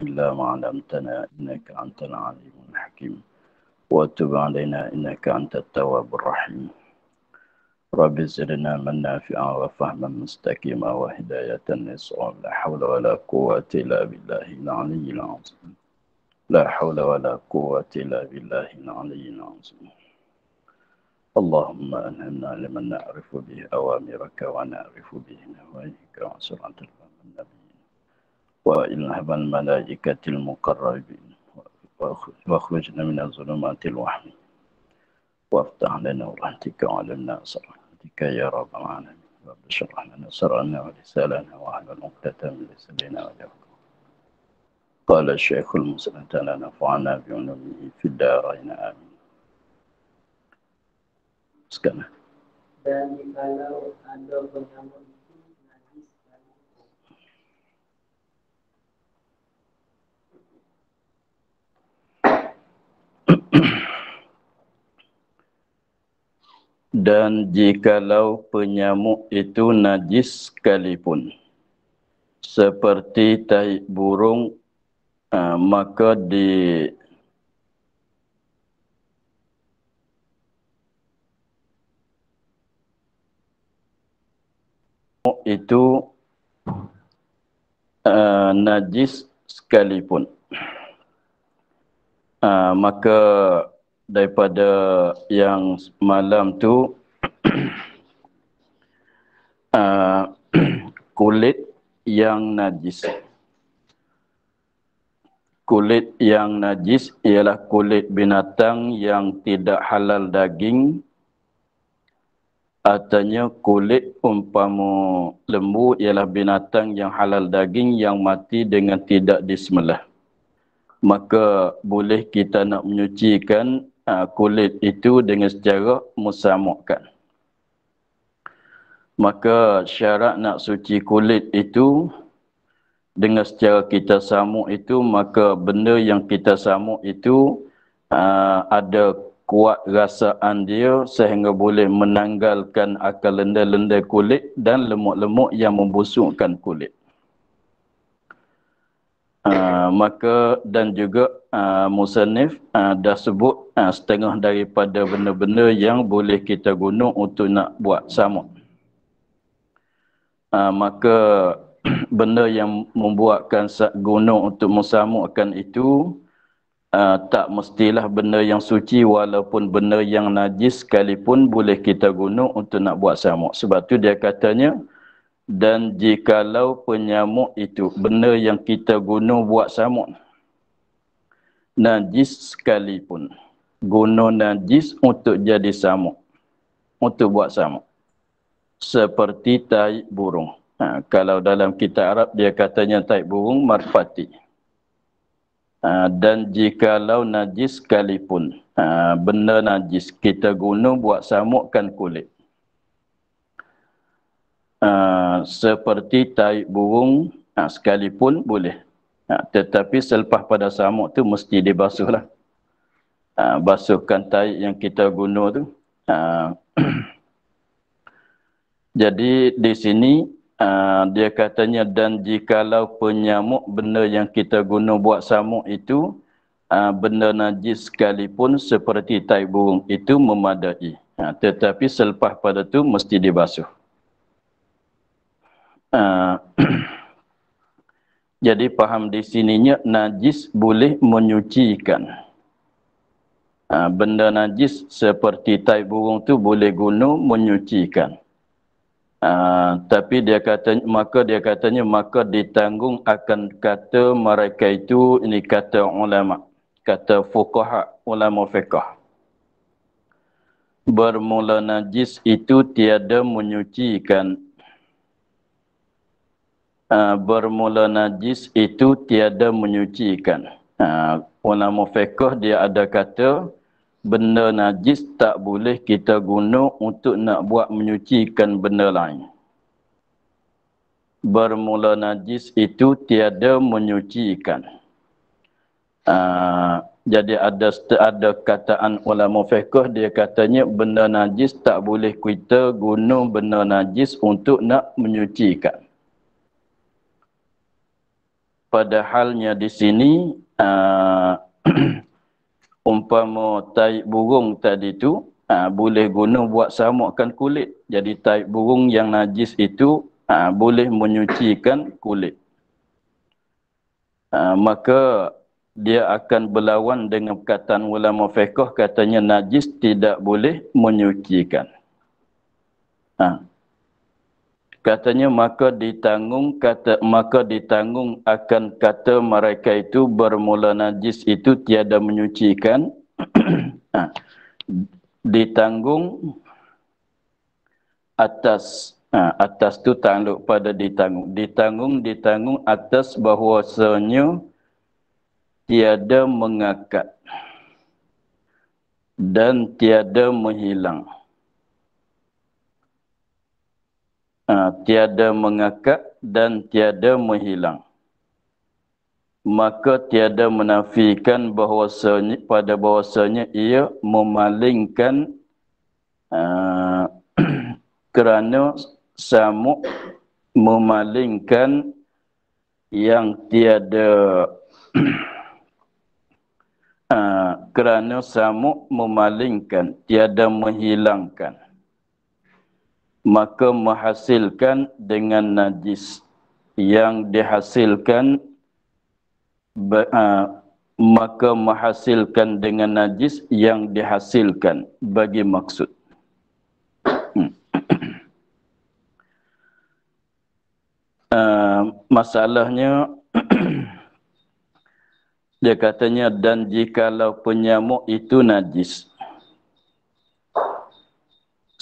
إلا ما علمتنا إنك أنت العليم الحكيم وتب علينا إنك أنت التواب الرحيم رب زدنا من نافعا وفهما مستقيما وهداية للصواب لا حول ولا قوة إلا بالله العلي العظيم لا حول ولا قوة إلا بالله العلي العظيم اللهم ألهمنا لمن نعرف به أوامرك ونعرف به نهيك وصراط النبيين وإلهام الملائكة المقربين واخرجنا من الظلمات الوهم وافتح لنا رحمتك وعلمنا صراحتك يا رب العالمين رب اشرح لنا سرنا ولساننا واحلل عقدة من لساننا ويفقهوا قال الشيخ المسلم تعالى نفعنا بعلومه في الدارين آمين. Sekarang. Dan kalau ada penyamuk itu najis dan jikalau penyamuk itu najis sekalipun seperti tahi burung maka itu najis sekalipun maka daripada yang malam tu kulit yang najis ialah kulit binatang yang tidak halal daging. Artinya kulit umpama lembu ialah binatang yang halal daging yang mati dengan tidak disembelih. Maka boleh kita nak menyucikan kulit itu dengan secara musamukkan. Maka syarat nak suci kulit itu dengan secara kita samuk itu, maka benda yang kita samuk itu ada kuat rasaan dia sehingga boleh menanggalkan akal lendir-lendir kulit dan lemuk-lemuk yang membusukkan kulit. Maka dan juga musannif dah sebut setengah daripada benda-benda yang boleh kita guna untuk nak buat samuk. Maka benda yang membuatkan guna untuk mensamukkan itu tak mestilah benda yang suci, walaupun benda yang najis sekalipun boleh kita guna untuk nak buat samuk. Sebab tu dia katanya, dan jikalau penyamuk itu, benda yang kita guna buat samuk, najis sekalipun, guna najis untuk jadi samuk, untuk buat samuk. Seperti tahi burung. Kalau dalam kitab Arab dia katanya tahi burung marfati. Dan jikalau najis sekalipun, benda najis kita guna buat samukkan kulit. Seperti tahi burung sekalipun boleh. Tetapi selepas pada samuk tu mesti dibasuhlah. Basuhkan tahi yang kita guna tu. Jadi di sini dia katanya, dan jikalau penyamuk benda yang kita guna buat samuk itu benda najis sekalipun seperti tahi burung, itu memadai. Tetapi selepas pada tu mesti dibasuh. Jadi faham di sininya najis boleh menyucikan. Benda najis seperti tahi burung tu boleh guna menyucikan. Tapi dia katanya maka ditanggung akan kata mereka itu, ini kata ulama, kata fuqaha, ulama fiqh. Bermula najis itu tiada menyucikan. Bermula najis itu tiada menyucikan. Ulama fiqh dia ada kata benda najis tak boleh kita guna untuk nak buat menyucikan benda lain. Bermula najis itu tiada menyucikan. Jadi ada kataan ulama fiqh, dia katanya benda najis tak boleh kita guna benda najis untuk nak menyucikan. padahalnya di sini umpama tai burung tadi tu boleh guna buat samukkan kulit. Jadi tai burung yang najis itu boleh menyucikan kulit. Maka dia akan berlawan dengan perkataan ulama fiqh, katanya najis tidak boleh menyucikan. Katanya maka ditanggung akan kata mereka itu bermula najis itu tiada menyucikan. Ditanggung atas atas tu takluk pada ditanggung atas bahwasanya tiada mengakat dan tiada menghilang. Tiada mengakat dan tiada menghilang. Maka tiada menafikan bahwasanya ia memalingkan kerana samuk memalingkan yang tiada kerana samuk memalingkan tiada menghilangkan, maka menghasilkan dengan najis yang dihasilkan maka menghasilkan dengan najis yang dihasilkan bagi maksud. Masalahnya dia katanya, dan jikalau penyamuk itu najis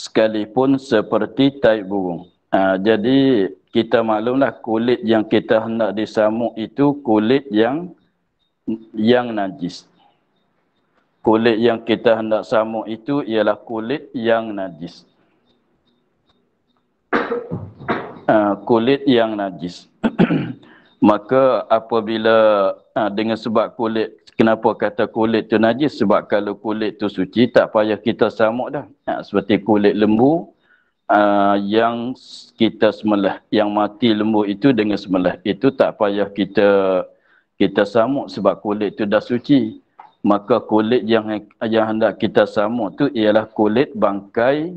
sekalipun seperti tai burung. Jadi kita maklumlah kulit yang kita hendak disamuk itu kulit yang najis. Kulit yang kita hendak samuk itu ialah kulit yang najis. Kulit yang najis. Maka apabila dengan sebab kulit, kenapa kata kulit tu najis? Sebab kalau kulit tu suci tak payah kita samuk dah. Seperti kulit lembu yang kita sembelih, yang mati lembu itu dengan sembelih, itu tak payah kita samuk sebab kulit tu dah suci. Maka kulit yang hendak kita samuk tu ialah kulit bangkai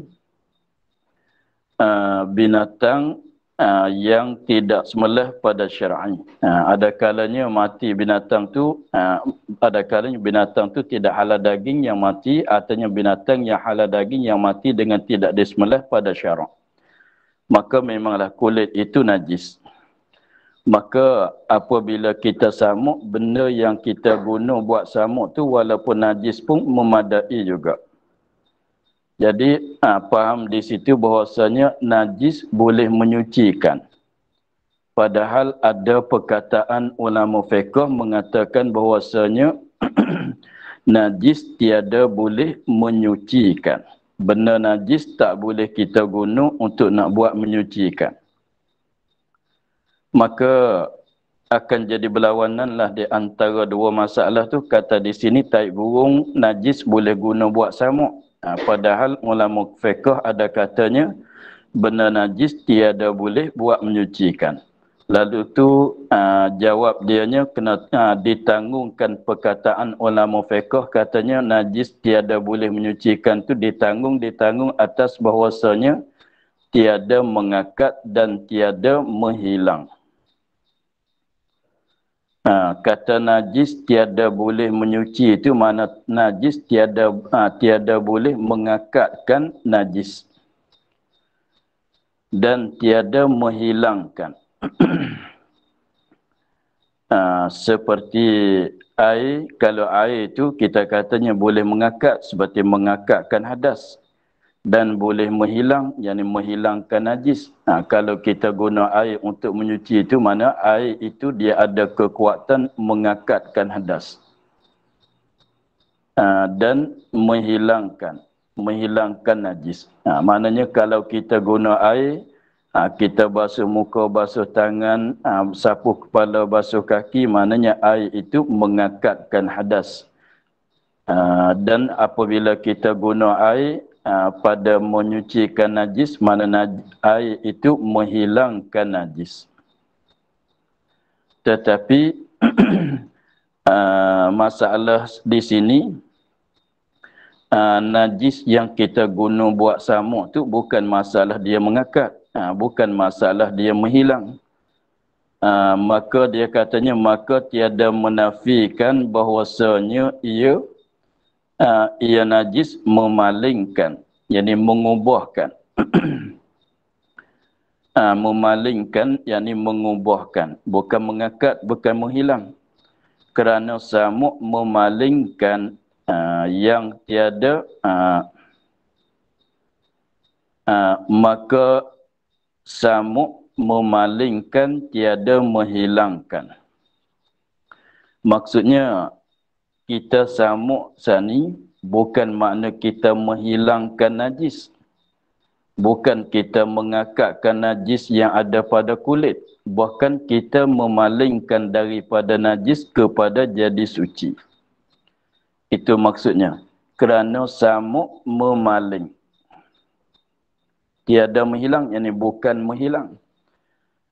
binatang yang tidak sembelih pada syar'i. Ada kalanya mati binatang tu, ada kalanya binatang tu tidak halal daging yang mati, artinya binatang yang halal daging yang mati dengan tidak disembelih pada syara'. Maka memanglah kulit itu najis. Maka apabila kita samuk, benda yang kita guna buat samuk tu walaupun najis pun memadai juga. Jadi faham di situ bahwasanya najis boleh menyucikan. Padahal ada perkataan ulama fiqh mengatakan bahwasanya najis tiada boleh menyucikan. Benda najis tak boleh kita guna untuk nak buat menyucikan. Maka akan jadi berlawananlah di antara dua masalah tu. Kata di sini tai burung najis boleh guna buat samuk. Padahal ulama fiqh ada katanya benda najis tiada boleh buat menyucikan. Lalu tu jawab dianya kena ditanggungkan perkataan ulama fiqh, katanya najis tiada boleh menyucikan tu ditanggung atas bahwasanya tiada mengakat dan tiada menghilang. Kata najis tiada boleh menyuci itu mana najis tiada boleh mengakatkan najis dan tiada menghilangkan. Seperti air, kalau air itu kita katanya boleh mengakat seperti mengakatkan hadas dan boleh menghilang, yakni menghilangkan najis. Kalau kita guna air untuk menyuci itu mana air itu dia ada kekuatan mengakatkan hadas dan menghilangkan najis. Maknanya kalau kita guna air, kita basuh muka, basuh tangan, sapu kepala, basuh kaki, maknanya air itu mengakatkan hadas. Dan apabila kita guna air pada menyucikan najis, mana air itu menghilangkan najis. Tetapi masalah di sini, najis yang kita guna buat samuk tu bukan masalah dia mengakat, bukan masalah dia menghilang. Maka dia katanya, maka tiada menafikan bahwasanya ia najis memalingkan, yakni mengubahkan. Memalingkan, yakni mengubahkan, bukan mengakat, bukan menghilang. Kerana samuk memalingkan yang tiada, maka samuk memalingkan tiada menghilangkan. Maksudnya kita samuk sani bukan makna kita menghilangkan najis, bukan kita mengakatkan najis yang ada pada kulit, bahkan kita memalingkan daripada najis kepada jadi suci. Itu maksudnya. Kerana samuk memaling, tiada menghilang, yakni bukan menghilang.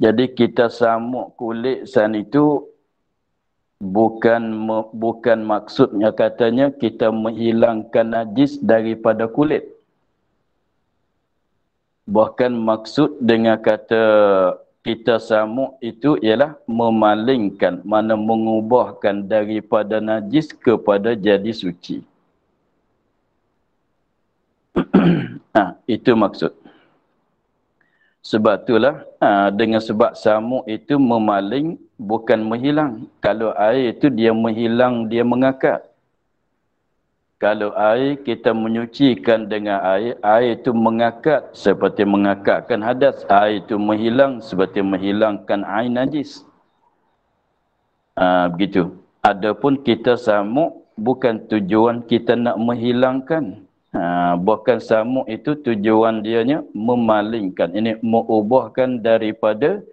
Jadi kita samuk kulit san itu bukan maksudnya katanya kita menghilangkan najis daripada kulit. Bahkan maksud dengan kata kita samuk itu ialah memalingkan, mana mengubahkan daripada najis kepada jadi suci. Itu maksud. Sebab itulah dengan sebab samuk itu memaling bukan menghilang. Kalau air itu dia menghilang, dia mengakat. Kalau air kita menyucikan dengan air, air itu mengakat seperti mengakatkan hadas. Air itu menghilang seperti menghilangkan air najis. Begitu. Adapun kita samuk bukan tujuan kita nak menghilangkan. Bahkan samuk itu tujuan dianya memalingkan. Ini mengubahkan daripada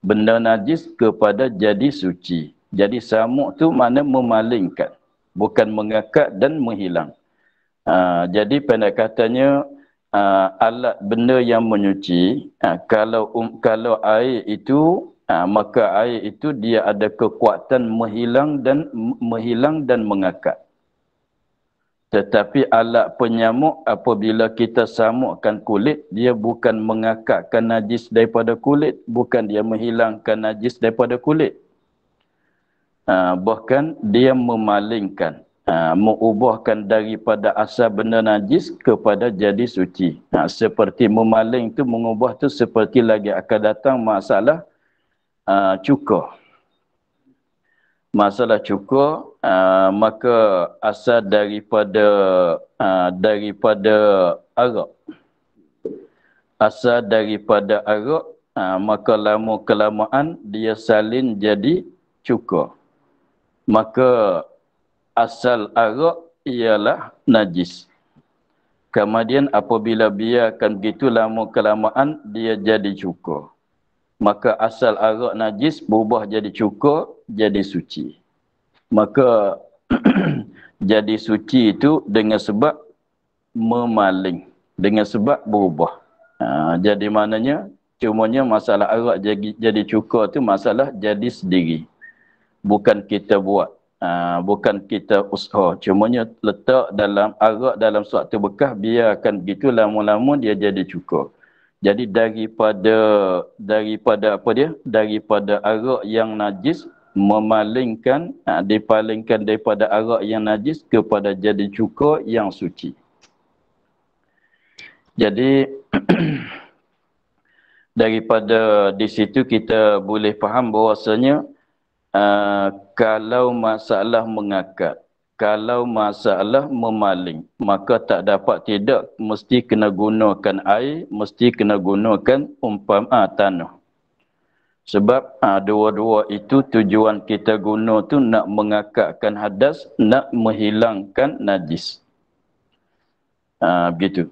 benda najis kepada jadi suci. Jadi samuk tu makna memalingkan, bukan mengakat dan menghilang. Jadi pendek katanya, alat benda yang menyuci, kalau air itu, maka air itu dia ada kekuatan menghilang dan mengakat. Tetapi alat penyamuk apabila kita samukkan kulit, dia bukan mengakatkan najis daripada kulit, bukan dia menghilangkan najis daripada kulit. Bahkan dia memalingkan, mengubahkan daripada asal benda najis kepada jadi suci. Seperti memaling tu, mengubah tu seperti lagi akan datang masalah cukur. Masalah cukur, maka asal daripada arak. Asal daripada arak, maka lama-kelamaan dia salin jadi cukur. Maka asal arak ialah najis. Kemudian apabila biarkan begitu lama-kelamaan dia jadi cukur. Maka asal arak najis berubah jadi cukur, jadi suci. Maka jadi suci itu dengan sebab memaling, dengan sebab berubah. Jadi maknanya, cumanya masalah arak jadi cukur itu masalah jadi sendiri. Bukan kita buat, bukan kita usaha. Cumanya letak dalam arak dalam suatu bekas, biarkan begitu lama-lama dia jadi cukur. Jadi daripada apa dia? Daripada arak yang najis memalingkan, dipalingkan daripada arak yang najis kepada jadi cukur yang suci. Jadi daripada di situ kita boleh faham bahawasanya kalau masalah mengakat, kalau masalah memaling, maka tak dapat tidak mesti kena gunakan air, mesti kena gunakan tanah. Sebab dua-dua itu tujuan kita guna tu nak mengakatkan hadas, nak menghilangkan najis. Begitu.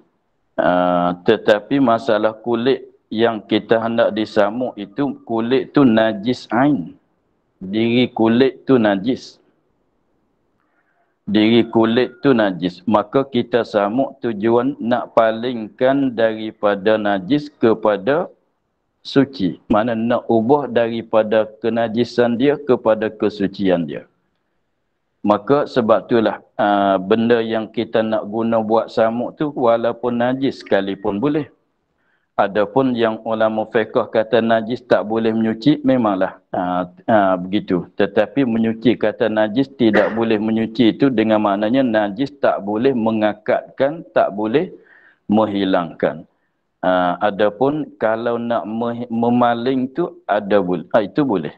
Tetapi masalah kulit yang kita hendak disamuk itu, kulit tu najis ain. Diri kulit tu najis. Diri kulit tu najis. Maka kita samuk tujuan nak palingkan daripada najis kepada suci. Mana nak ubah daripada kenajisan dia kepada kesucian dia. Maka sebab itulah benda yang kita nak guna buat samuk tu walaupun najis sekalipun boleh. Adapun yang ulama fiqh kata najis tak boleh menyuci, memanglah begitu. Tetapi menyuci kata najis tidak boleh menyuci itu dengan maknanya najis tak boleh mengakatkan, tak boleh menghilangkan. Adapun kalau nak memaling tu ada itu boleh.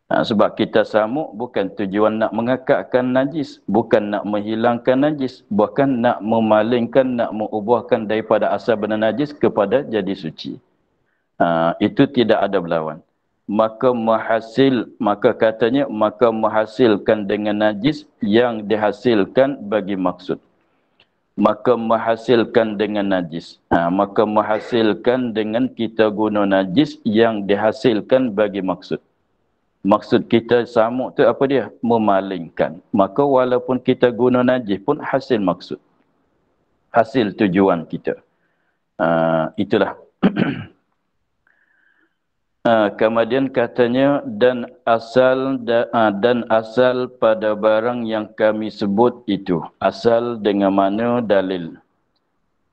Sebab kita samuk bukan tujuan nak mengakatkan najis, bukan nak menghilangkan najis, bahkan nak memalingkan, nak mengubahkan daripada asal benda najis kepada jadi suci. Itu tidak ada berlawan. Maka katanya menghasilkan dengan najis yang dihasilkan bagi maksud. Maka menghasilkan dengan najis. Maka menghasilkan dengan kita guna najis yang dihasilkan bagi maksud. Maksud kita samuk tu apa dia? Memalingkan. Maka walaupun kita guna najis pun hasil maksud. Hasil tujuan kita. Itulah. Kemudian katanya dan asal pada barang yang kami sebut itu. Asal dengan mana dalil.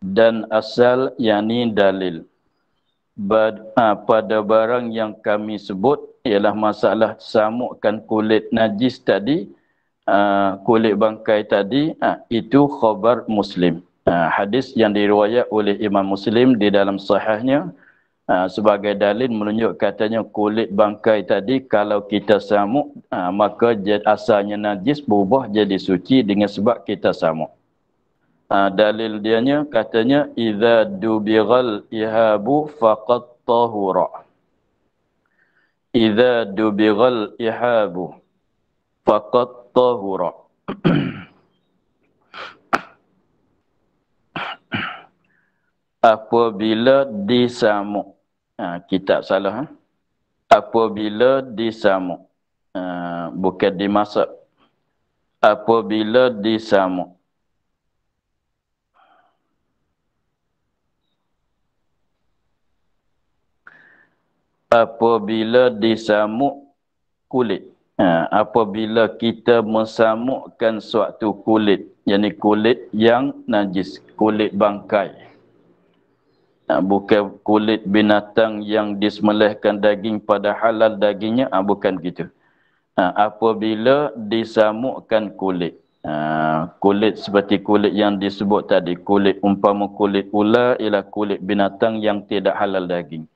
Dan asal yakni dalil. Pada barang yang kami sebut ialah masalah samukkan kulit najis tadi, kulit bangkai tadi, itu khabar Muslim. Hadis yang diriwayat oleh Imam Muslim di dalam sahihnya sebagai dalil menunjuk katanya kulit bangkai tadi kalau kita samuk maka asalnya najis berubah jadi suci dengan sebab kita samuk. Dalil dianya katanya idza dubighal ihabu faqad tahura. Idza dubighal ihabu faqad tahura. Apabila disamuk. Kitab salah. Apabila disamuk. Bukan dimasak. Apabila disamuk. Apabila disamuk kulit. Apabila kita mensamukkan suatu kulit. Yakni kulit yang najis. Kulit bangkai. Bukan kulit binatang yang disembelihkan daging pada halal dagingnya. Bukan begitu. Apabila disamukkan kulit. Kulit seperti kulit yang disebut tadi. Kulit umpama kulit ular ialah kulit binatang yang tidak halal daging.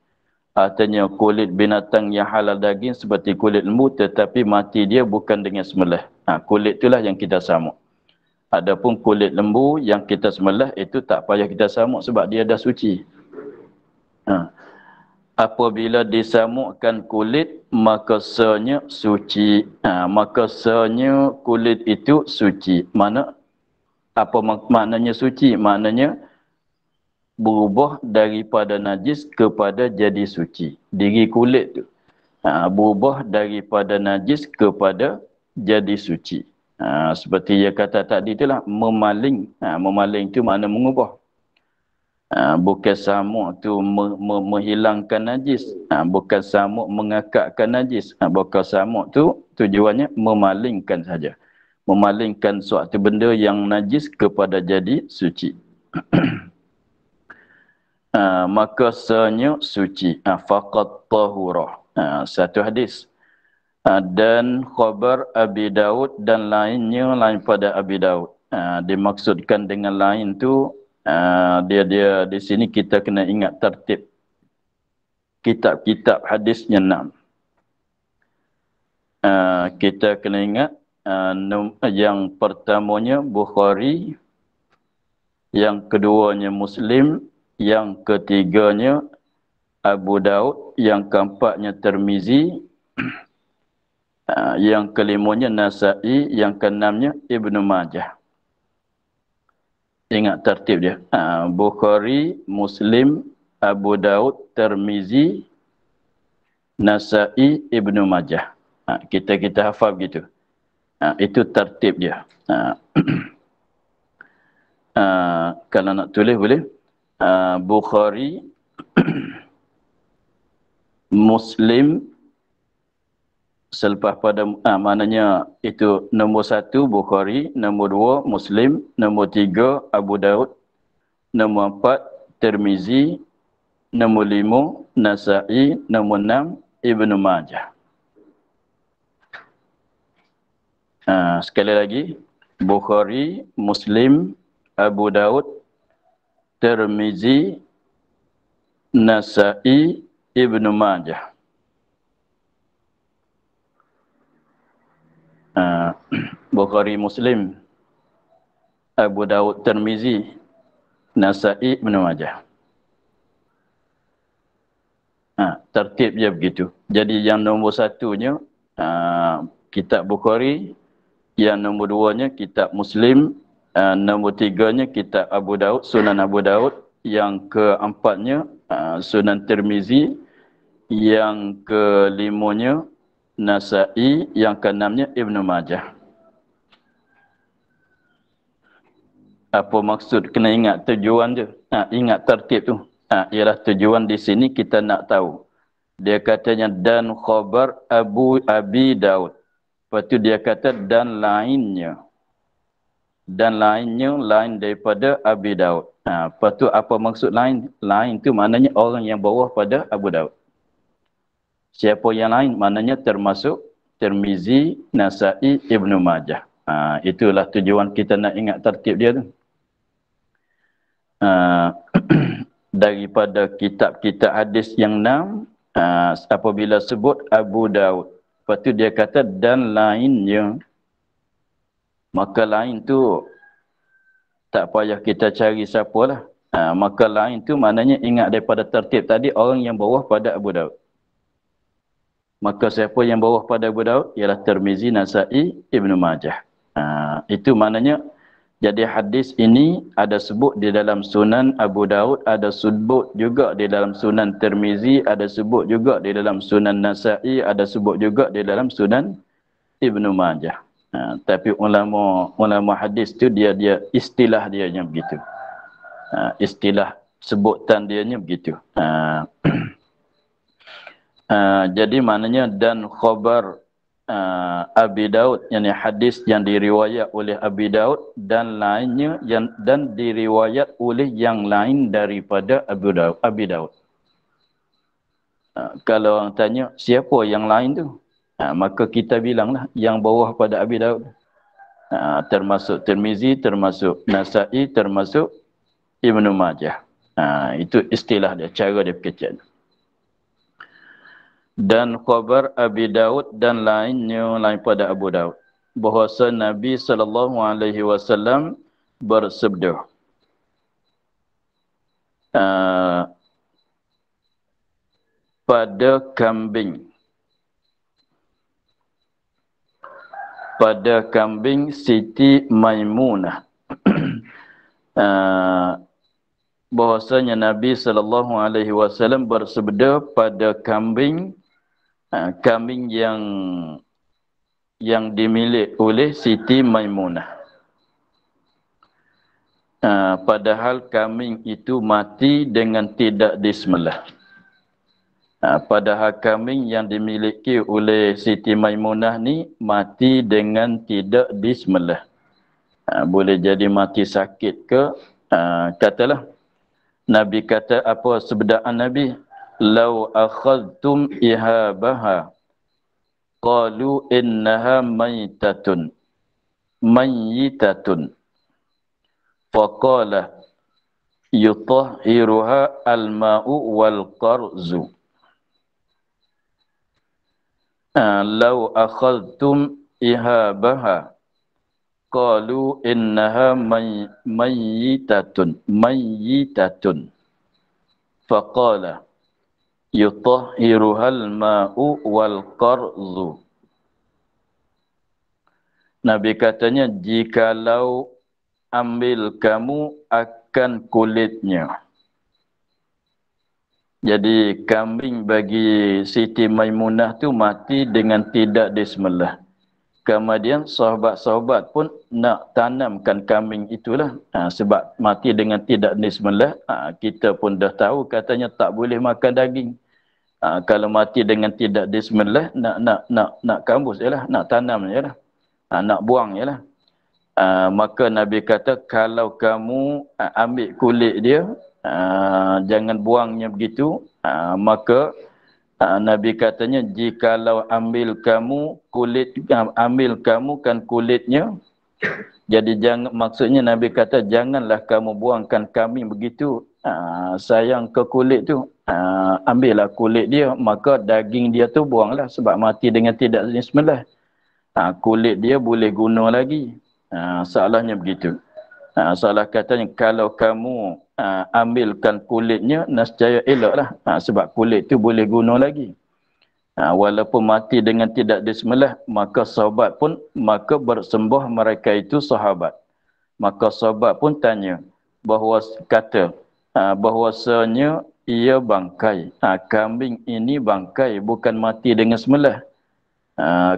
Artinya kulit binatang yang halal daging seperti kulit lembu tetapi mati dia bukan dengan sembelih. Kulit itulah yang kita samuk. Adapun kulit lembu yang kita sembelih itu tak payah kita samuk sebab dia dah suci. Apabila disamukkan kulit maka senya suci. Maka senya kulit itu suci. Apa maknanya suci? Maknanya berubah daripada najis kepada jadi suci. Diri kulit tu. Berubah daripada najis kepada jadi suci. Seperti yang kata tadi itulah memaling. Memaling itu makna mengubah. Bukan samuk tu menghilangkan najis. Bukan samuk mengakatkan najis. Bukan samuk tu tujuannya memalingkan saja. Memalingkan suatu benda yang najis kepada jadi suci. Maka senya suci. Faqad tahura. Satu hadis. Dan khabar Abi Daud dan lainnya lain pada Abi Daud. Dimaksudkan dengan lain tu dia di sini kita kena ingat tertib kitab-kitab hadisnya 6. Kita kena ingat yang pertamanya Bukhari, yang keduanya Muslim, yang ketiganya Abu Daud, yang keempatnya Tirmizi, yang kelimanya Nasa'i, yang keenamnya Ibnu Majah. Ingat tertib dia. Bukhari, Muslim, Abu Daud, Tirmizi, Nasa'i, Ibnu Majah. Kita hafal begitu. Itu tertib dia. Kalau nak tulis boleh. Bukhari, Muslim selepas pada maknanya itu nombor 1 Bukhari, nombor 2 Muslim, nombor 3 Abu Daud, nombor 4 Tirmizi, nombor 5 Nasa'i, nombor 6 Ibnu Majah. Sekali lagi, Bukhari, Muslim, Abu Daud, Tirmizi, Nasa'i, Ibnu Majah. Bukhari, Muslim, Abu Daud, Tirmizi, Nasa'i, Ibnu Majah. Tertib dia begitu. Jadi yang nombor 1-nya kitab Bukhari, yang nombor 2-nya kitab Muslim, nombor 3-nya kitab Abu Daud, Sunan Abu Daud, yang keempatnya Sunan Tirmizi, yang kelimanya Nasa'i, yang keenamnya Ibnu Majah. Apa maksud kena ingat tujuan dia? Ingat tertib tu. Ialah tujuan di sini kita nak tahu. Dia katanya dan khabar Abi Daud. Lepas tu dia kata dan lainnya. Dan lainnya lain daripada Abi Daud. Lepas tu apa maksud lain? Lain tu maknanya orang yang bawah pada Abu Daud. Siapa yang lain? Maknanya termasuk Tirmizi, Nasa'i, Ibnu Majah. Itulah tujuan kita nak ingat tertib dia tu. Daripada kitab-kitab hadis yang 6, apabila sebut Abu Daud, lepas tu dia kata dan lainnya, maka lain tu tak payah kita cari siapalah. Maka lain tu maknanya ingat daripada tertib tadi orang yang bawah pada Abu Daud. Maka siapa yang bawah pada Abu Daud ialah Tirmizi, Nasa'i, Ibnu Majah. Itu maknanya jadi hadis ini ada sebut di dalam Sunan Abu Daud, ada sebut juga di dalam Sunan Tirmizi, ada sebut juga di dalam Sunan Nasa'i, ada sebut juga di dalam Sunan Ibnu Majah. Tapi ulama hadis tu dia istilah dia nya begitu. Istilah sebutan dia nya begitu. Jadi maknanya dan khabar Abi Daud, yakni hadis yang diriwayat oleh Abi Daud dan lainnya dan diriwayat oleh yang lain daripada Abi Daud. Kalau orang tanya siapa yang lain tu, maka kita bilanglah yang bawah pada Abi Daud. Termasuk Tirmizi, termasuk Nasa'i, termasuk Ibnu Majah. Itu istilah dia, cara dia berkecek. Dan khabar Abi Daud dan lainnya lain pada Abu Daud, bahawa Nabi SAW bersabda, pada kambing Siti Maimunah, bahwasanya Nabi SAW bersabda pada kambing yang dimiliki oleh Siti Maimunah. Padahal kambing itu mati dengan tidak disembelih. Padahal kambing yang dimiliki oleh Siti Maimunah ni mati dengan tidak disembelih. Boleh jadi mati sakit ke, katalah. Nabi kata apa sebedaan Nabi? Lau akhadtum ihabaha qalu innaha mayyitatun faqala yutahhiruha al-ma'u wal qarzu. Lau akhadtum ihabaha qalu innaha mayyitatun faqala yutahhiruhal ma'u wal qarzu. Nabi katanya, jikalau ambil kamu akan kulitnya. Jadi kambing bagi Siti Maimunah tu mati dengan tidak disembelih. Kemudian sahabat-sahabat pun nak tanamkan kambing itulah. Sebab mati dengan tidak disembelih, kita pun dah tahu katanya tak boleh makan daging. Kalau mati dengan tidak disembelih, nak kambus je lah, nak tanam je lah, nak buang je lah. Maka Nabi kata kalau kamu ambil kulit dia, jangan buangnya begitu, maka Nabi katanya jikalau ambil kamu kan kulitnya, jadi jangan, maksudnya Nabi kata janganlah kamu buangkan kambing begitu, sayang ke kulit tu, ambillah kulit dia, maka daging dia tu buanglah sebab mati dengan tidak disembelih. Kulit dia boleh guna lagi. Salahnya begitu. Salah katanya kalau kamu ambilkan kulitnya, nescaya eloklah. Sebab kulit tu boleh guna lagi. Walaupun mati dengan tidak disembelih, maka bersembah mereka itu sahabat. Maka sahabat pun tanya bahwasanya ia bangkai. Kambing ini bangkai, bukan mati dengan sembelih.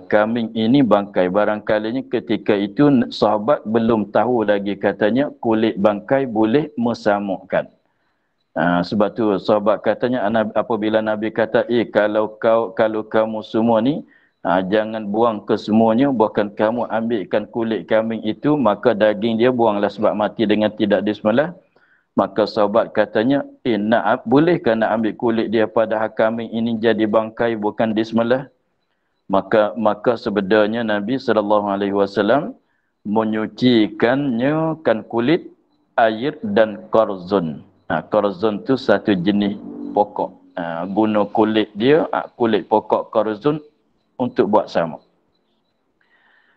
Kambing ini bangkai. Barangkalinya ketika itu sahabat belum tahu lagi, katanya kulit bangkai boleh mesamukkan. Sebab tu sahabat katanya apabila Nabi kata kalau kamu semua ni jangan buang ke semuanya, bahkan kamu ambilkan kulit kambing itu, maka daging dia buanglah sebab mati dengan tidak disembelih. Maka sahabat katanya, bolehkah nak ambil kulit dia padahal kambing ini jadi bangkai bukan disembelih? Maka sebenarnya Nabi SAW menyucikannya kan kulit, air dan korzun. Korzun tu satu jenis pokok. Guna kulit dia, kulit pokok korzun untuk buat samuk.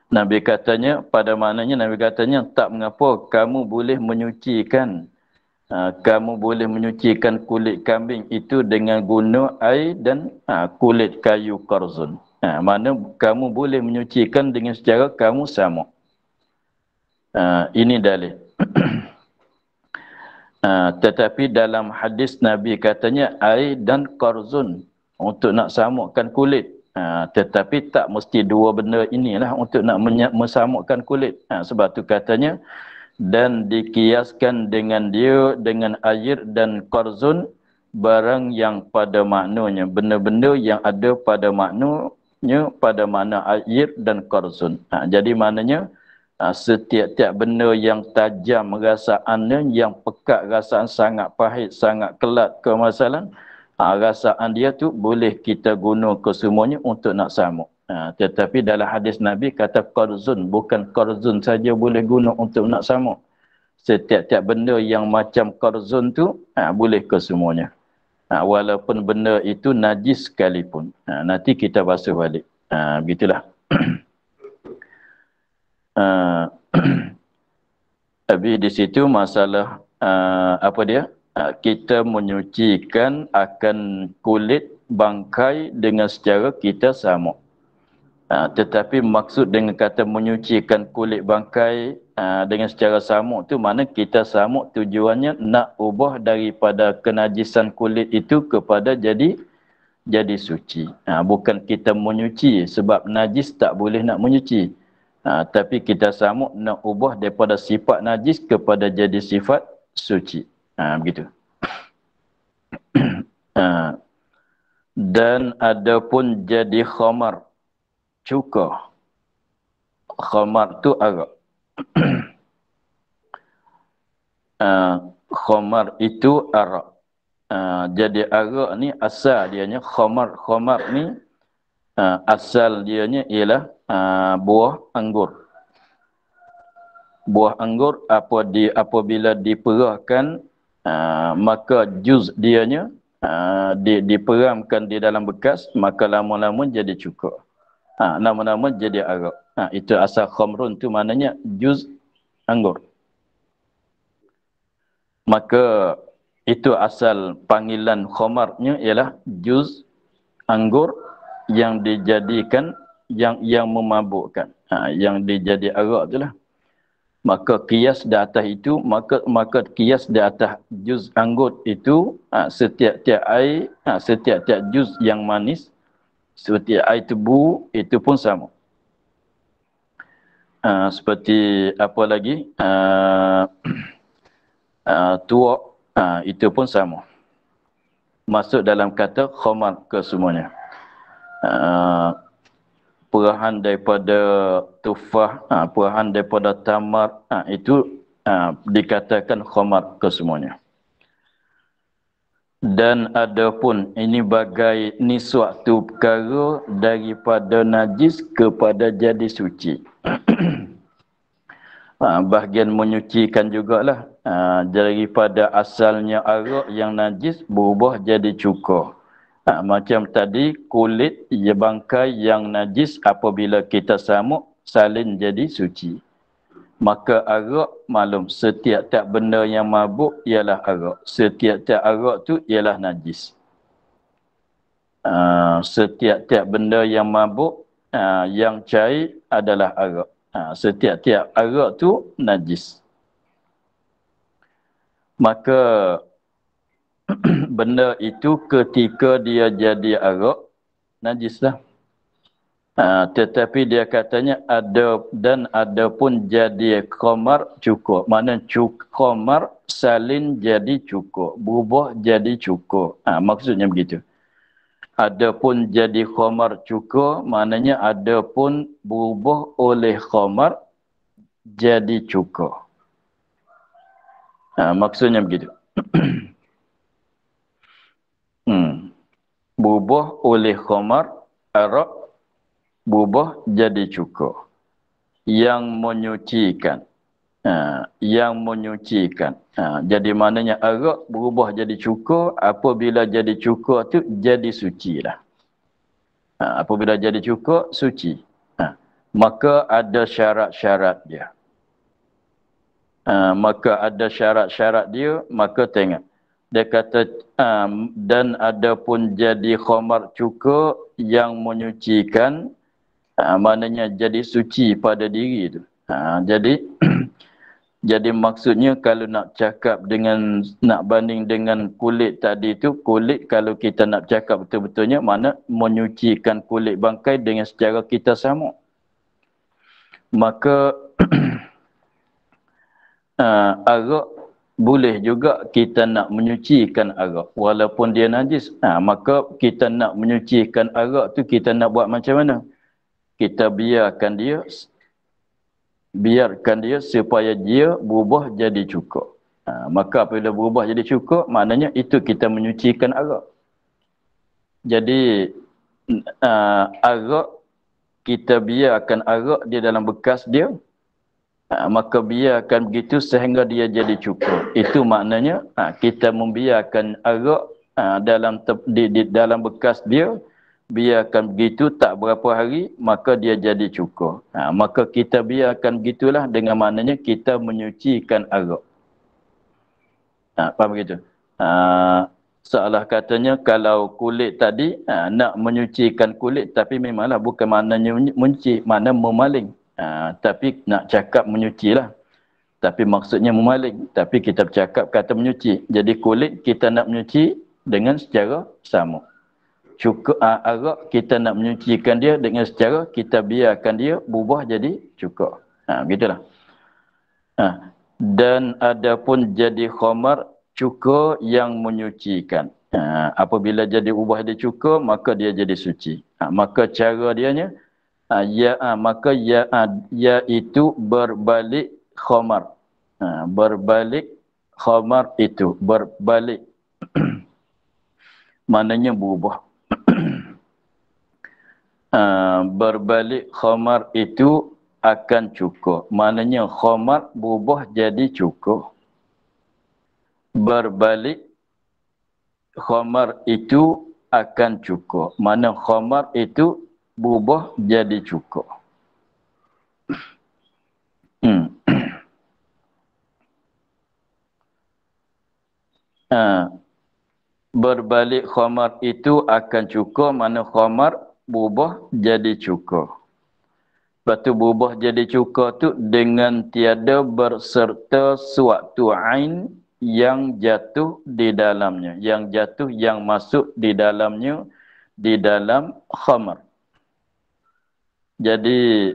Nabi katanya, pada maknanya Nabi katanya, tak mengapa kamu boleh menyucikan kulit kambing itu dengan guna air dan kulit kayu korzun. Mana kamu boleh menyucikan dengan secara kamu samuk. Ini dalil. Tetapi dalam hadis Nabi katanya air dan korzun untuk nak samukkan kulit. Tetapi tak mesti dua benda inilah untuk nak mesamukkan kulit. Sebab tu katanya, dan dikiaskan dengan air dan korzun barang yang pada maknanya, benda-benda yang ada pada maknanya, pada makna air dan korzun. Jadi maknanya setiap-tiap benda yang tajam rasaannya, yang pekat rasaan, sangat pahit, sangat kelat kemasalan, rasaan dia tu boleh kita guna kesemuanya untuk nak samuk. Tetapi dalam hadis Nabi kata korzun, bukan korzun saja boleh guna untuk nak samuk. Setiap-tiap benda yang macam korzun tu boleh kesemuanya. Walaupun benda itu najis sekalipun. Nanti kita basuh balik. Begitulah. Habis di situ masalah kita menyucikan akan kulit bangkai dengan secara kita samuk. Tetapi maksud dengan kata menyucikan kulit bangkai dengan secara samuk tu, mana kita samuk tujuannya nak ubah daripada kenajisan kulit itu kepada jadi suci. Bukan kita menyuci, sebab najis tak boleh nak menyuci. Tapi kita samuk nak ubah daripada sifat najis kepada jadi sifat suci. Begitu. Dan ada pun jadi khamar, cuka. Khamar tu arak. Khamar itu arak. Jadi arak ni asal dianya khamar. Khamar ni asal dianya ialah buah anggur. Buah anggur apabila diperahkan, maka juz dianya diperamkan di dalam bekas, maka lama-lama jadi cuka. Lama-lama jadi arak. Itu asal khamrun tu, maknanya juz anggur. Maka itu asal panggilan khamarnya ialah juz anggur yang dijadikan yang memabukkan. Yang dijadi arak itulah. Maka kias di atas itu, maka kias di atas juz anggur itu, setiap-tiap air, setiap-tiap juz yang manis, setiap air tebu itu pun sama. Seperti apa lagi? Tuak, itu pun sama. masuk dalam kata khamar kesemuanya. Perahan daripada tufah, perahan daripada tamar, itu dikatakan khamar kesemuanya. Dan adapun ini bagai ni suatu perkara daripada najis kepada jadi suci. Bahagian menyucikan jugalah. Daripada asalnya arak yang najis berubah jadi cuka. Macam tadi kulit bangkai yang najis apabila kita samuk salin jadi suci. Maka arak maklum setiap-tiap benda yang mabuk ialah arak. Setiap-tiap arak tu ialah najis. Setiap-tiap benda yang mabuk yang cair adalah arak. Setiap-tiap arak tu najis. Maka benda itu ketika dia jadi arak najislah. Tetapi dia katanya ada pun jadi khamar cukur. Mana khamar salin jadi cukur. Berubah jadi cukur. Maksudnya begitu. Ada pun jadi khamar cukur. Maknanya ada pun berubah oleh khamar jadi cukur. Maksudnya begitu. Berubah oleh khamar arak. Berubah jadi cukur. Yang menyucikan. Yang menyucikan. Jadi maknanya arak berubah jadi cukur. Apabila jadi cukur tu jadi suci lah. Apabila jadi cukur, suci. Maka ada syarat-syarat dia. Maka ada syarat-syarat dia. Maka tengok. Dia kata, dan ada pun jadi khamar cukur yang menyucikan. Maknanya jadi suci pada diri tu. Jadi maksudnya kalau nak cakap dengan, nak banding dengan kulit tadi tu, kulit kalau kita nak cakap betul-betulnya, mana menyucikan kulit bangkai dengan secara kita samuk. Maka arak boleh juga kita nak menyucikan arak walaupun dia najis. Maka kita nak menyucikan arak tu kita nak buat macam mana? Kita biarkan dia supaya dia berubah jadi cukur. Maka apabila berubah jadi cukur, maknanya itu kita menyucikan arak. Jadi arak, kita biarkan arak dia dalam bekas dia, maka biarkan begitu sehingga dia jadi cukur. Itu maknanya kita membiarkan arak dalam bekas dia, biarkan begitu tak berapa hari, maka dia jadi cukur. Maka kita biarkan begitulah dengan maknanya kita menyucikan arak. Faham begitu? Seolah katanya kalau kulit tadi nak menyucikan kulit, tapi memanglah bukan maknanya mencuci, makna memaling. Tapi nak cakap menyuci lah. Tapi maksudnya memaling. Tapi kita bercakap kata menyuci. Jadi kulit kita nak menyuci dengan secara samuk. Cukur arak kita nak menyucikan dia dengan secara kita biarkan dia berubah jadi cukur. Begitulah. Dan ada pun jadi khamar cukur yang menyucikan. Apabila jadi ubah jadi cukur, maka dia jadi suci. Maka cara dianya iaitu berbalik khamar. Berbalik khamar itu berbalik. Maknanya berubah. Berbalik khamar itu akan cukur. Maknanya khamar berubah jadi cukur. Berbalik khamar itu akan cukur. Mana khamar itu berubah jadi cukur. Berbalik khamar itu akan cukur. Mana khamar berubah jadi cukur. Lepas tu berubah jadi cukur tu dengan tiada berserta suatu ain yang jatuh di dalamnya. Yang jatuh, yang masuk di dalamnya, di dalam khamar. Jadi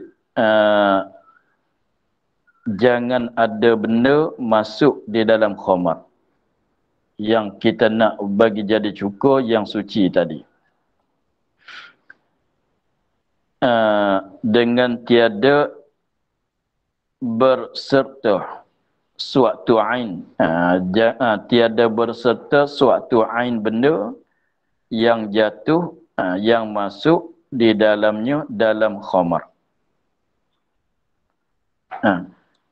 jangan ada benda masuk di dalam khamar. yang kita nak bagi jadi cukur yang suci tadi. Dengan tiada berserta suatu ain, tiada berserta suatu ain benda yang jatuh, yang masuk di dalamnya dalam khamar.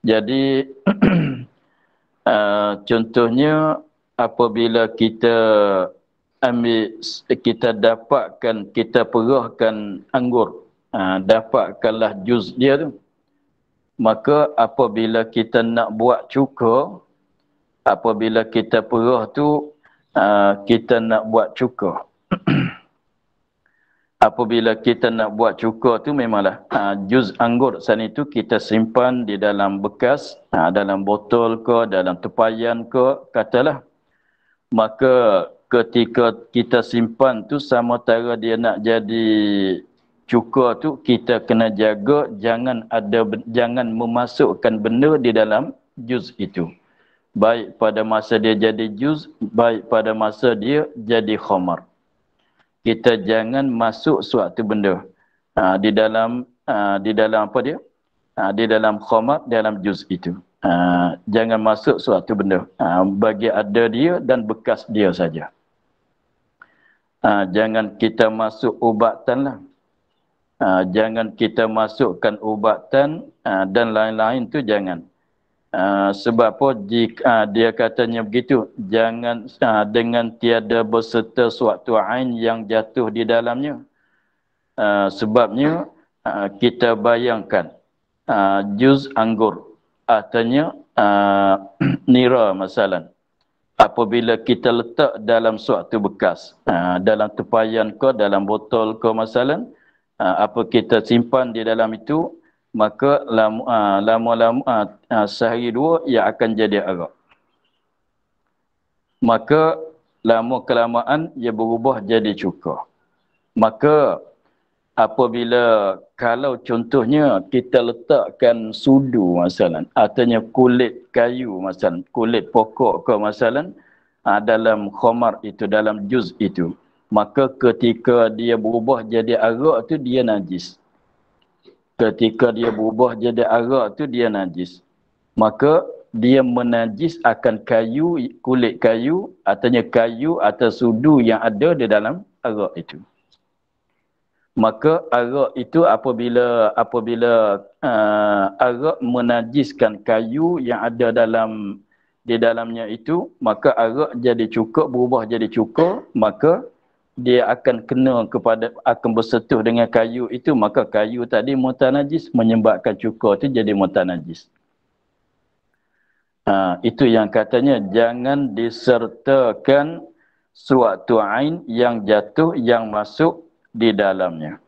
Jadi contohnya apabila kita dapatkan, kita perahkan anggur, dapatkanlah juz dia tu, maka apabila kita nak buat cuka, apabila kita perah tu, kita nak buat cuka. Apabila kita nak buat cuka tu memanglah juz anggur sana itu kita simpan di dalam bekas, dalam botol ke, dalam tepayan ke, katalah. Maka ketika kita simpan tu, sama tara dia nak jadi cuka tu, kita kena jaga jangan memasukkan benda di dalam juz itu. Baik pada masa dia jadi juz, baik pada masa dia jadi khamar. Kita jangan masuk suatu benda di dalam apa dia? Di dalam khamar, dalam juz itu. Jangan masuk suatu benda. Bagi ada dia dan bekas dia saja. Jangan kita masuk ubatan lah. Jangan kita masukkan ubatan dan lain-lain tu jangan. Sebab apa? Jika dia katanya begitu, jangan dengan tiada berserta suatu ain yang jatuh di dalamnya. Sebabnya kita bayangkan juz anggur, artinya nira masalan. Apabila kita letak dalam suatu bekas, dalam tepayan ke, dalam botol ke masalan, apa kita simpan di dalam itu, maka lama-lama sehari dua ia akan jadi arak. Maka lama kelamaan ia berubah jadi cuka. Maka apabila, kalau contohnya kita letakkan sudu masalan, artinya kulit kayu masalan, kulit pokok ke masalan, dalam khamar itu, dalam juz itu, maka ketika dia berubah jadi arak tu dia najis. Ketika dia berubah jadi arak tu dia najis. Maka dia menajis akan kayu, kulit kayu, artinya kayu atau sudu yang ada di dalam arak itu. Maka arak itu apabila arak menajiskan kayu yang ada di dalamnya itu, maka arak jadi cuka, berubah jadi cuka, maka dia akan akan bersentuh dengan kayu itu, maka kayu tadi mutanajis, menyebabkan cuka itu jadi mutanajis. Itu yang katanya jangan disertakan suatu ain yang jatuh, yang masuk di dalamnya.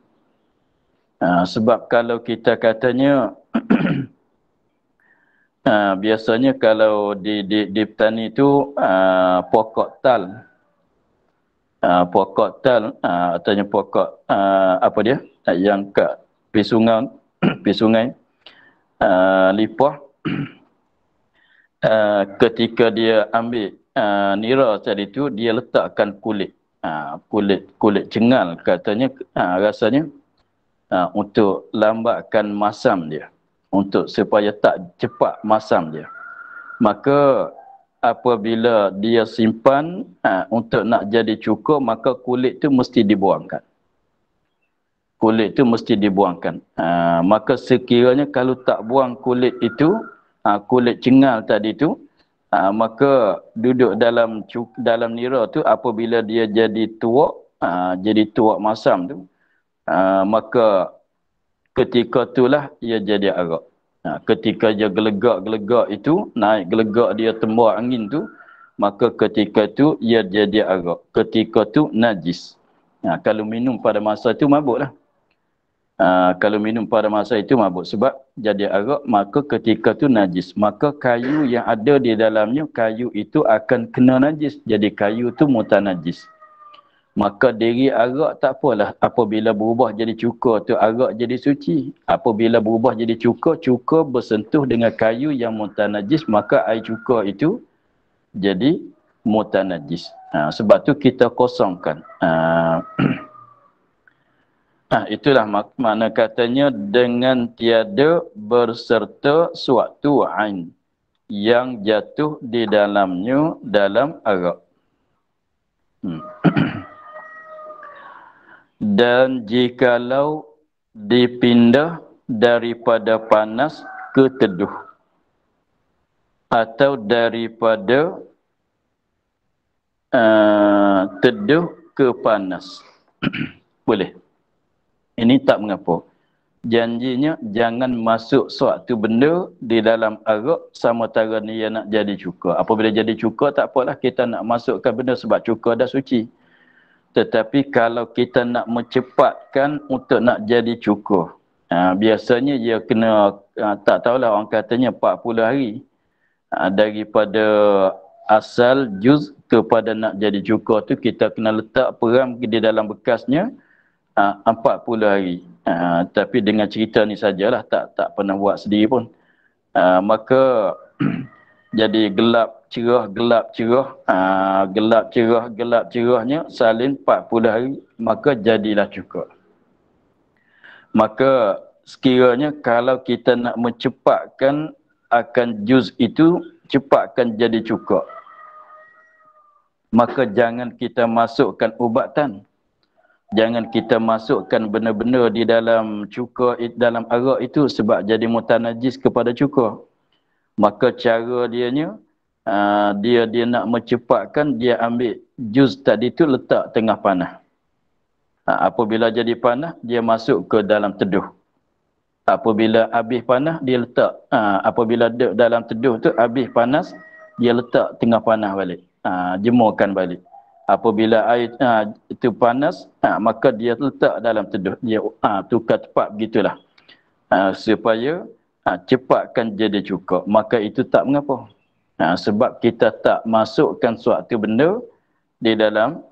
Sebab kalau kita katanya biasanya kalau di petani itu pokok tal, artinya pokok apa dia yang kat pisungai lipah, ketika dia ambil nira tadi tu, dia letakkan kulit cengal katanya, rasanya untuk lambatkan masam dia, untuk supaya tak cepat masam dia. Maka apabila dia simpan untuk nak jadi cukur, maka kulit tu mesti dibuangkan. Kulit tu mesti dibuangkan. Maka sekiranya kalau tak buang kulit itu, kulit cengal tadi tu, maka duduk dalam nira tu, apabila dia jadi tuak masam tu, maka ketika itulah ia jadi arak. Ketika dia gelegak itu, naik gelegak dia tembak angin tu, maka ketika itu ia jadi arak. Ketika itu najis. Kalau minum pada masa itu mabuklah. Kalau minum pada masa itu mabuk, sebab jadi arak, maka ketika itu najis. Maka kayu yang ada di dalamnya, kayu itu akan kena najis. Jadi kayu itu mutanajis. Maka diri arak tak apalah, apabila berubah jadi cuka tu arak jadi suci. Apabila berubah jadi cuka bersentuh dengan kayu yang mutanajis, maka air cuka itu jadi mutanajis. Sebab tu kita kosongkan. Itulah makna katanya dengan tiada berserta suatu ain yang jatuh di dalamnya dalam arak. Dan jikalau dipindah daripada panas ke teduh atau daripada teduh ke panas boleh. Ini tak mengapa. Janjinya jangan masuk suatu benda di dalam arak sementara ni ia nak jadi cuka. Apabila jadi cuka tak apalah kita nak masukkan benda sebab cuka dah suci. Tetapi kalau kita nak mencepatkan untuk nak jadi cuka, biasanya dia kena, tak tahulah orang katanya 40 hari. Daripada asal juz kepada nak jadi cuka tu kita kena letak peram di dalam bekasnya 40 hari. Tapi dengan cerita ni sajalah, tak pernah buat sendiri pun. Maka jadi gelap cerah, gelap cerahnya salin 40 hari, maka jadilah cuka. Maka sekiranya kalau kita nak mencepatkan akan juz itu, cepatkan jadi cuka, maka jangan kita masukkan ubatan. Jangan kita masukkan benda-benda di dalam cuka, dalam arak itu sebab jadi mutanajis kepada cuka. Maka cara dianya, dia nak mencepatkan, dia ambil juz tadi tu letak tengah panah. Apabila jadi panah, dia masuk ke dalam teduh. Apabila habis panah, dia letak. Apabila dalam teduh tu habis panas, dia letak tengah panah balik. Jemurkan balik. Apabila air itu panas, maka dia letak dalam teduh. Dia tukar tempat begitulah. Supaya cepatkan jadi cuka. Maka itu tak mengapa. Sebab kita tak masukkan suatu benda di dalam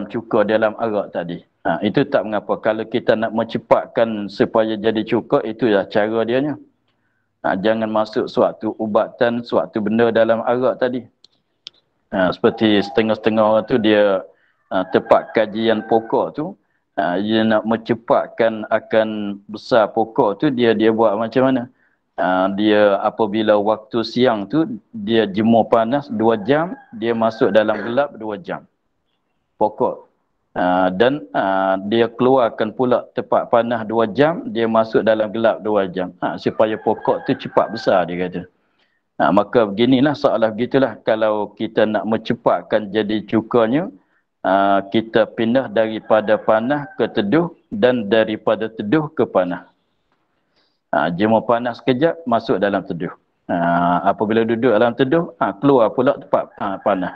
cuka, dalam arak tadi. Itu tak mengapa. Kalau kita nak mencepatkan supaya jadi cuka, itulah cara dianya. Jangan masuk suatu ubatan, suatu benda dalam arak tadi. Seperti setengah-setengah orang tu dia tempat kajian pokok tu, dia nak mencepatkan akan besar pokok tu, dia buat macam mana? Dia apabila waktu siang tu dia jemur panas 2 jam, dia masuk dalam gelap 2 jam pokok. Dan dia keluarkan pula tempat panas 2 jam, dia masuk dalam gelap 2 jam. Supaya pokok tu cepat besar, dia kata. Maka beginilah, seolah begitulah kalau kita nak mencepatkan jadi cukanya, kita pindah daripada panah ke teduh dan daripada teduh ke panah. Jemur panas sekejap, masuk dalam teduh. Apabila duduk dalam teduh, keluar pula tempat panah.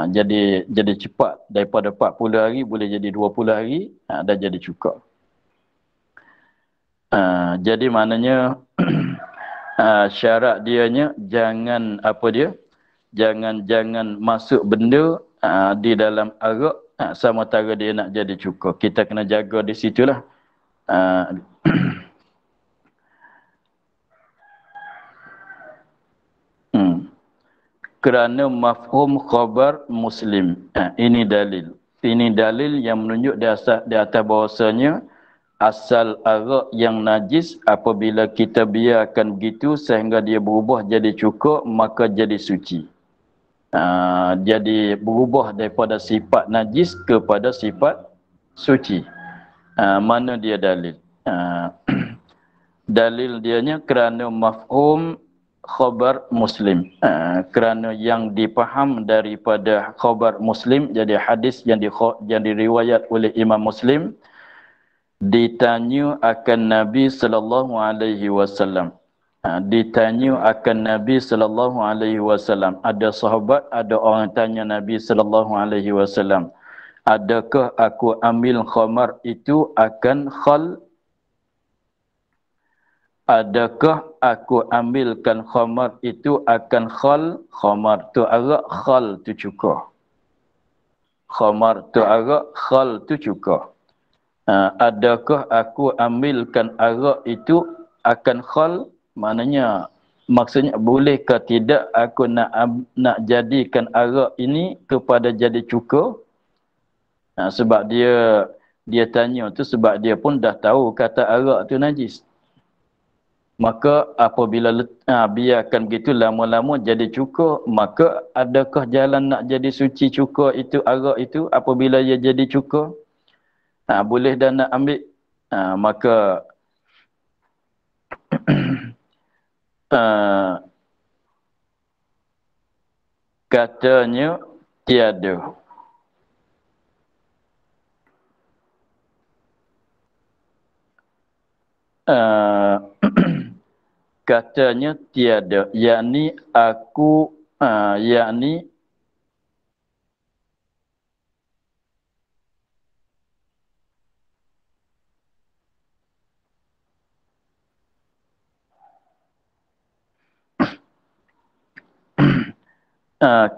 Jadi cepat, daripada 40 hari boleh jadi 20 hari, dah jadi cuka. Jadi maknanya syarat dianya jangan jangan masuk benda di dalam arak sementara dia nak jadi cuka. Kita kena jaga di situlah. Kerana mafhum khabar Muslim. Ini dalil. Ini dalil yang menunjuk di atas bahawasanya asal arak yang najis apabila kita biarkan begitu sehingga dia berubah jadi cuka, maka jadi suci. Jadi berubah daripada sifat najis kepada sifat suci. Mana dia dalil? Dalil dianya kerana mafhum khabar Muslim. Kerana yang dipaham daripada khabar Muslim, jadi hadis yang diriwayat oleh Imam Muslim, ditanya akan Nabi sallallahu alaihi wasallam. Ditanya akan Nabi sallallahu alaihi wasallam. Ada sahabat, ada orang tanya Nabi sallallahu alaihi wasallam, adakah aku ambil khamar itu akan khal? Adakah aku ambilkan khamar itu akan khal? Khamar tu arak, khal tu cuka. Khamar tu arak, khal tu cuka. Adakah aku ambilkan arak itu akan khal? Maknanya maksudnya boleh ke tidak aku nak jadikan arak ini kepada jadi cukur? Sebab dia tanya tu sebab dia pun dah tahu kata arak tu najis. Maka apabila biarkan begitu lama-lama jadi cukur, maka adakah jalan nak jadi suci cukur itu arak itu apabila ia jadi cukur? Boleh dah nak ambil. Maka katanya tiada. Katanya tiada, yakni aku yakni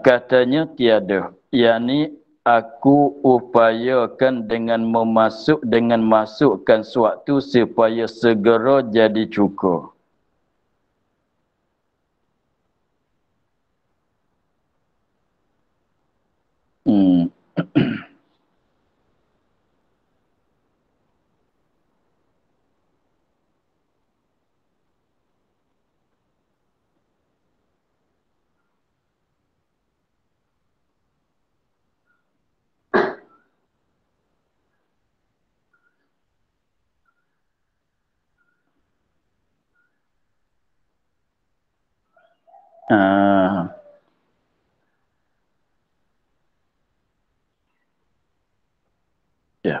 katanya tiada, yakni aku upayakan dengan masukkan suatu supaya segera jadi cukur. Ya.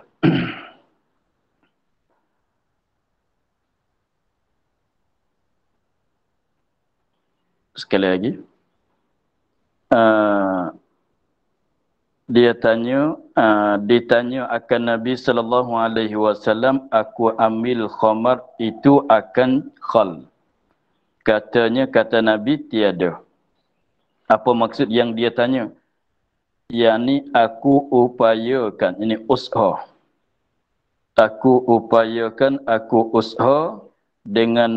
Sekali lagi. Dia ditanya akan Nabi SAW, aku ambil khamar itu akan khal. Kata Nabi tiada. Apa maksud yang dia tanya? Yakni aku upayakan, ini ushah. Aku ushah dengan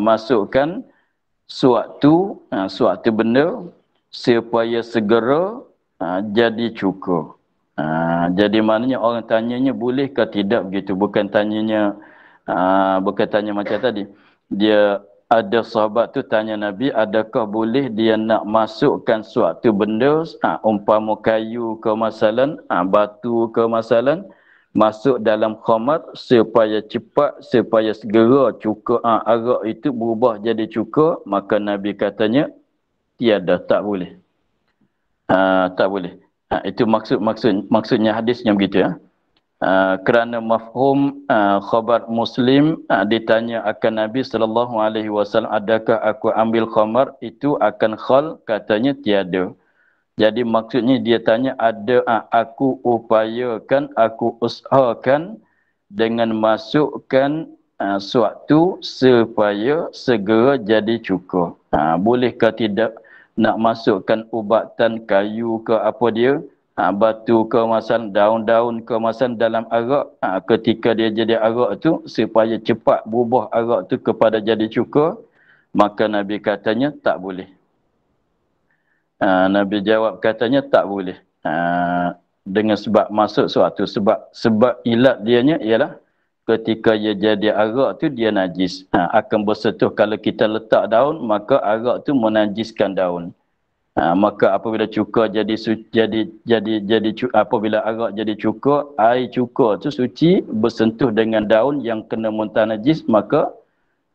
masukkan suatu benda supaya segera jadi cukur. Jadi maknanya orang tanyanya boleh ke tidak begitu, bukan tanya macam tadi. Dia ada sahabat tu tanya Nabi, adakah boleh dia nak masukkan suatu benda, umpama kayu ke masalan, batu ke masalan, masuk dalam khamar supaya segera cukur arak itu berubah jadi cukur. Maka Nabi katanya tiada, tak boleh. Tak boleh. Itu maksudnya hadisnya begitu ya. Kerana mafhum khabar Muslim ditanya akan Nabi SAW, adakah aku ambil khamar itu akan khal? Katanya tiada. Jadi maksudnya dia tanya aku usahakan dengan masukkan suatu supaya segera jadi cukur. Boleh ke tidak nak masukkan ubatan kayu ke apa dia, batu ke masalah, daun-daun ke masalah dalam arak, ketika dia jadi arak tu supaya cepat berubah arak tu kepada jadi cukur? Maka Nabi katanya tak boleh. Nabi jawab katanya tak boleh. Dengan sebab masuk suatu sebab ilat dianya ialah ketika dia jadi arak tu dia najis. Akan bersentuh, kalau kita letak daun maka arak tu menajiskan daun. Maka apabila cukur apabila arak jadi cukur, air cukur tu suci bersentuh dengan daun yang kena muntah najis, maka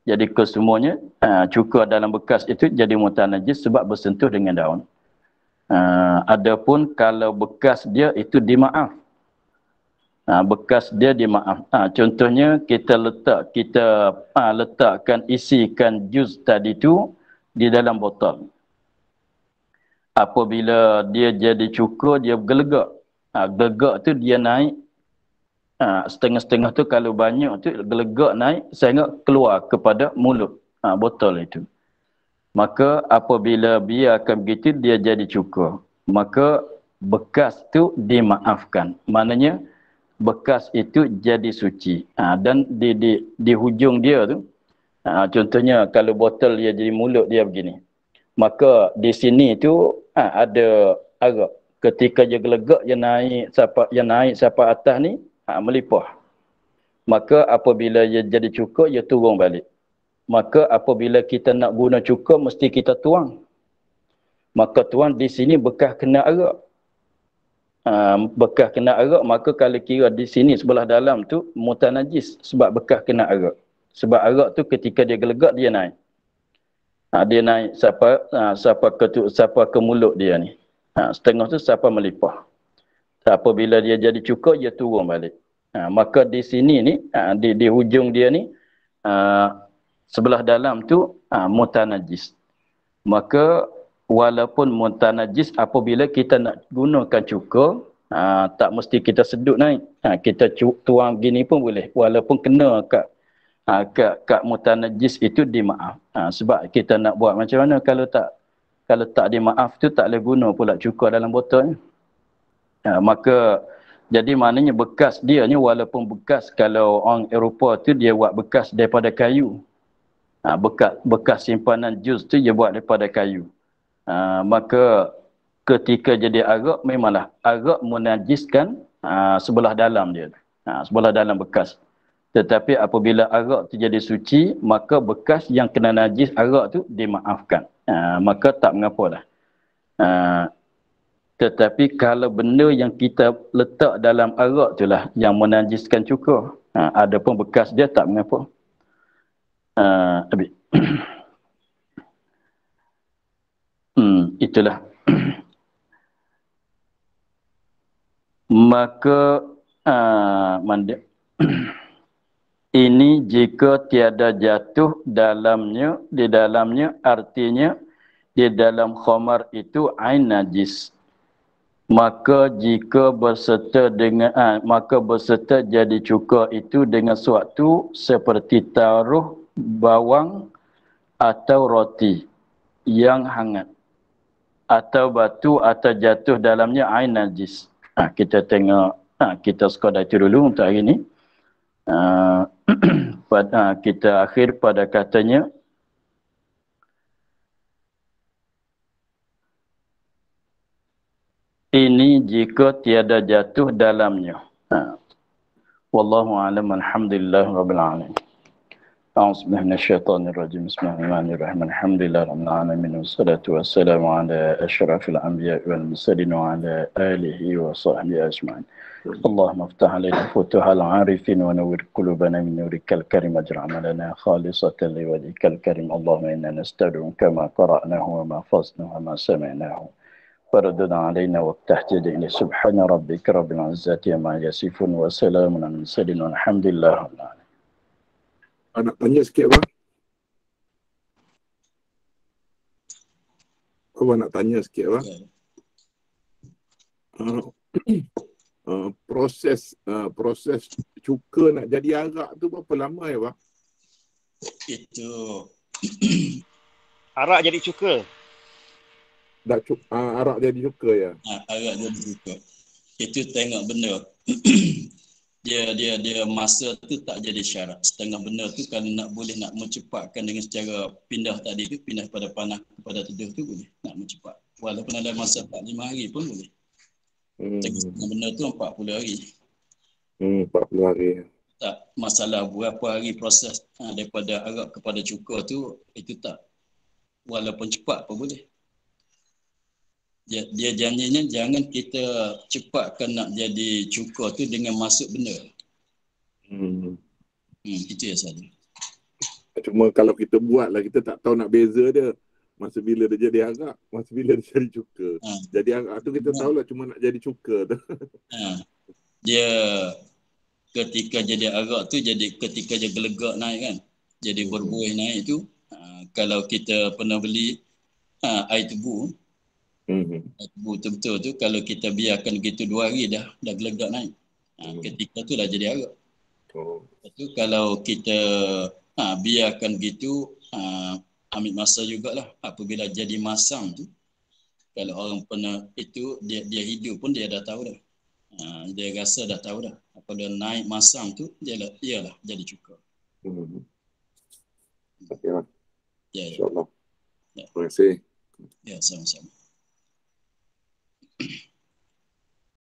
jadi kesemuanya cukur dalam bekas itu jadi muntah najis sebab bersentuh dengan daun. Adapun kalau bekas dia itu dimaaf. Bekas dia dimaaf. Contohnya kita letakkan isikan jus tadi tu di dalam botol. Apabila dia jadi cukur, dia gelegak. Gelegak tu dia naik. Setengah-setengah tu kalau banyak tu gelegak naik sehingga keluar kepada mulut botol itu. Maka apabila biarkan begitu dia jadi cukur, maka bekas tu dimaafkan. Maknanya bekas itu jadi suci. Dan di hujung dia tu, contohnya kalau botol dia jadi mulut dia begini. Maka di sini tu ada arak. Ketika dia gelegak, dia naik sampai atas ni, melipah. Maka apabila dia jadi cukur, dia turun balik. Maka apabila kita nak guna cukur, mesti kita tuang. Maka tuang di sini bekas kena arak. Bekas kena arak, maka kalau kira di sini sebelah dalam tu mutanajis sebab bekas kena arak. Sebab arak tu ketika dia gelegak, dia naik. Dia naik sampai ke mulut dia ni. Setengah tu sampai melipah. Apabila dia jadi cukur, dia turun balik. Maka di sini ni, di hujung dia ni, sebelah dalam tu mutanajis. Maka walaupun mutanajis, apabila kita nak gunakan cukur, tak mesti kita sedut naik. Kita tuang gini pun boleh. Walaupun kena kat mutanajis itu dimaaf. Sebab kita nak buat macam mana kalau tak dimaaf tu tak boleh guna pula cukur dalam botol. Maka jadi maknanya bekas dia ni, walaupun bekas kalau orang Eropah tu dia buat bekas daripada kayu. Bekas simpanan jus tu dia buat daripada kayu. Maka ketika jadi arak, memanglah arak menajiskan sebelah dalam dia. Sebelah dalam bekas. Tetapi apabila arak tu jadi suci, maka bekas yang kena najis arak tu dimaafkan. Maka tak mengapa dah. Tetapi kalau benda yang kita letak dalam arak tu lah yang menajiskan cukur, ada pun bekas dia tak mengapa. Itulah. Maka ini jika tiada jatuh di dalamnya artinya di dalam khamar itu ain najis. Maka jika berserta jadi cukur itu dengan suatu seperti taruh bawang atau roti yang hangat atau batu atau jatuh dalamnya ain najis. Kita tengok, kita sekadar itu dulu untuk hari ini. Kita akhir pada katanya ini jika tiada jatuh dalamnya. Wallahu a'lam. Alhamdulillah rabbil alamin. A'udzu billahi minasyaitonir rajim. Bismillahirrahmanirrahim. Alhamdulillah rabbil alamin. Wassalatu wassalamu ala asyrafil anbiya'i wal mursalin wa ala alihi wa sahbihi ajma'in. Allahumma iftah alaina futuhal arifin wa nawwir qulubana min nurikal karim waj'al amalana khalisatan liwajhikal karim. Allahumma inna nasta'dinuka ma qara'nahu wa ma hafaznahu wa ma sami'nahu. Faradna alaina waftah jadina subhana rabbika rabbil izzati amma yasifun wa salamun alal mursalin walhamdulillahi rabbil alamin. Nak tanya sikit bang. Abang nak tanya sikit bang. Proses cuka nak jadi arak tu berapa lama ya bang? Itu arak jadi cuka. Arak jadi cuka ya. Arak jadi cuka. Itu tengok benda. dia masa tu tak jadi syarat. Setengah benda tu kalau nak mencepatkan dengan secara pindah tadi tu, pindah pada panah kepada teduh tu boleh nak mencepat. Walaupun ada masa 4-5 hari pun boleh. Setengah benda tu 40 hari. 40 hari. Tak masalah berapa hari proses daripada arak kepada cukur tu, itu tak. Walaupun cepat pun boleh. Dia janjinya jangan kita cepatkan nak jadi cukur tu dengan masuk benda. Itu ya saja. Cuma kalau kita buat lah, kita tak tahu nak beza dia. Masa bila dia jadi arak, masa bila dia jadi cukur. Jadi arak tu kita tahulah cuma nak jadi cukur tu. Dia ketika jadi arak tu, jadi ketika dia gelegak naik kan. Jadi berbuih naik tu, kalau kita pernah beli air tebu, betul-betul tu kalau kita biarkan gitu 2 hari dah gelegak naik. Ketika tu dah jadi arak. Itu kalau kita biarkan gitu, ambil masa jugalah. Apabila jadi masam tu, kalau orang pernah itu dia hidup pun dia dah tahu dah. Dia rasa dah tahu dah daripada naik masam tu ialah jadi cuka. Okay, Ya, ya. InsyaAllah. Ya. Terima kasih. Ya, sama-sama.